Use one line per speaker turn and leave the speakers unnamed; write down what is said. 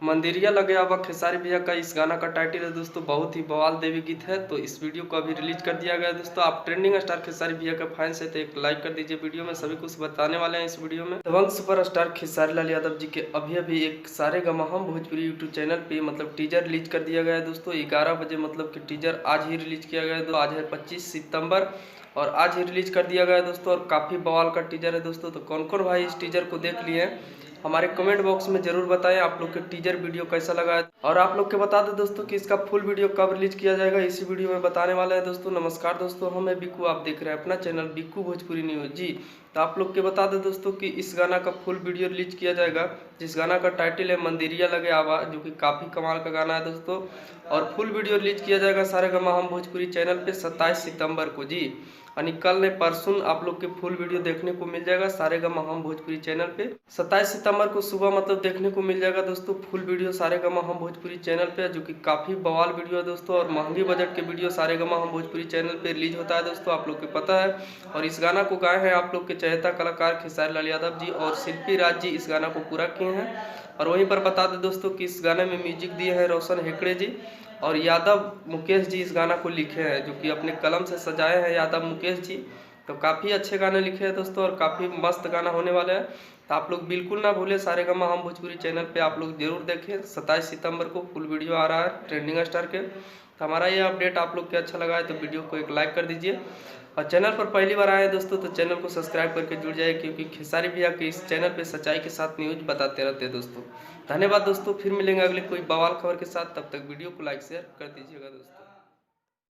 मंदिरिया लगे अब खेसारी भैया का इस गाना का टाइटल है दोस्तों, बहुत ही बवाल देवी गीत है। तो इस वीडियो को अभी रिलीज कर दिया गया है दोस्तों। आप ट्रेंडिंग स्टार खेसारी भैया के फैंस है तो एक लाइक कर दीजिए। वीडियो में सभी कुछ बताने वाले हैं इस वीडियो में। दबंग सुपरस्टार खेसारी लाल यादव जी के अभी अभी एक सारे गमा हम भोजपुरी यूट्यूब चैनल पे मतलब टीजर रिलीज कर दिया गया है दोस्तों। 11 बजे मतलब कि टीजर आज ही रिलीज किया गया है। आज है 25 सितंबर और आज ही रिलीज कर दिया गया है दोस्तों। और काफ़ी बवाल का टीजर है दोस्तों। तो कौन कौन भाई इस टीजर को देख लिए हैं हमारे कमेंट बॉक्स में जरूर बताएं आप लोग के टीजर वीडियो कैसा लगा है। और आप लोग के बता दें दोस्तों कि इसका फुल वीडियो कब रिलीज किया जाएगा, इसी वीडियो में बताने वाले हैं दोस्तों। नमस्कार दोस्तों, हम है बिक्कू, आप देख रहे हैं अपना चैनल बिक्कू भोजपुरी न्यूज जी। तो आप लोग के बता दें दोस्तों कि इस गाना का फुल वीडियो रिलीज किया जाएगा, जिस गाना का टाइटल है मंदिरिया लगे आवा, जो कि काफ़ी कमाल का गाना है दोस्तों। और फुल वीडियो रिलीज किया जाएगा सारे गमा हम भोजपुरी चैनल पे 27 सितंबर को जी। यानी कल ने परसों आप लोग के फुल वीडियो देखने को मिल जाएगा सारे गमा हम भोजपुरी चैनल पे। 27 सितंबर को सुबह मतलब देखने को मिल जाएगा दोस्तों फुल वीडियो सारे गमा हम भोजपुरी चैनल पे, जो कि काफ़ी बवाल वीडियो है दोस्तों। और महंगी बजट के वीडियो सारे गमा हम भोजपुरी चैनल पे रिलीज होता है दोस्तों, आप लोग को पता है। और इस गाना को गाए हैं आप लोग के चहेता कलाकार खेसारी लाल यादव जी और शिल्पी राज जी इस गाना को पूरा किए हैं। और वहीं पर बता दें दोस्तों कि इस गाने में म्यूजिक दिए हैं रोशन हेकड़े जी और यादव मुकेश जी इस गाना को लिखे हैं, जो कि अपने कलम से सजाए हैं यादव मुकेश जी। तो काफ़ी अच्छे गाने लिखे हैं दोस्तों और काफ़ी मस्त गाना होने वाला है। तो आप लोग बिल्कुल ना भूलें सारे गमा हम भोजपुरी चैनल पे आप लोग जरूर देखें। 27 सितंबर को फुल वीडियो आ रहा है ट्रेंडिंग स्टार के। तो हमारा ये अपडेट आप लोग को अच्छा लगा है तो वीडियो को एक लाइक कर दीजिए। और चैनल पर पहली बार आए हैं दोस्तों तो चैनल को सब्सक्राइब करके जुड़ जाए, क्योंकि खेसारी भैया के इस चैनल पे सच्चाई के साथ न्यूज बताते रहते हैं दोस्तों। धन्यवाद दोस्तों, फिर मिलेंगे अगले कोई बवाल खबर के साथ। तब तक वीडियो को लाइक शेयर कर दीजिएगा दोस्तों।